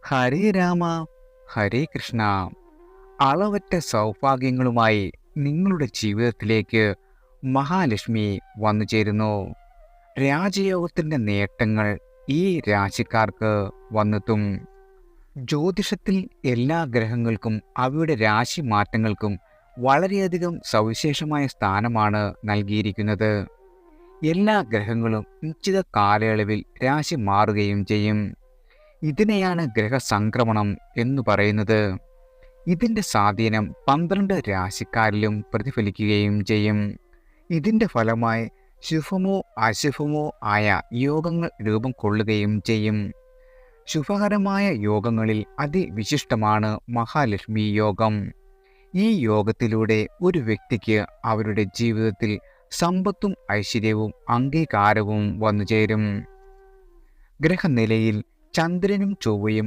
ഹരേ രാമ ഹരേ കൃഷ്ണ. അളവറ്റ സൗഭാഗ്യങ്ങളുമായി നിങ്ങളുടെ ജീവിതത്തിലേക്ക് മഹാലക്ഷ്മി വന്നു ചേരുന്നു. രാജയോഗത്തിൻ്റെ നേട്ടങ്ങൾ ഈ രാശിക്കാർക്ക് വന്നെത്തും. ജ്യോതിഷത്തിൽ എല്ലാ ഗ്രഹങ്ങൾക്കും അവയുടെ രാശി മാറ്റങ്ങൾക്കും വളരെയധികം സവിശേഷമായ സ്ഥാനമാണ് നൽകിയിരിക്കുന്നത്. എല്ലാ ഗ്രഹങ്ങളും നിശ്ചിത കാലയളവിൽ രാശി മാറുകയും ചെയ്യും. ഇതിനെയാണ് ഗ്രഹസംക്രമണം എന്നു പറയുന്നത്. ഇതിൻ്റെ സ്വാധീനം 12 രാശിക്കാരിലും പ്രതിഫലിക്കുകയും ചെയ്യും. ഇതിൻ്റെ ഫലമായി ശുഭമോ അശുഭമോ ആയ യോഗങ്ങൾ രൂപം കൊള്ളുകയും ചെയ്യും. ശുഭകരമായ യോഗങ്ങളിൽ അതിവിശിഷ്ടമാണ് മഹാലക്ഷ്മി യോഗം. ഈ യോഗത്തിലൂടെ ഒരു വ്യക്തിക്ക് അവരുടെ ജീവിതത്തിൽ സമ്പത്തും ഐശ്വര്യവും അംഗീകാരവും വന്നുചേരും. ഗ്രഹനിലയിൽ ചന്ദ്രനും ചൊവ്വയും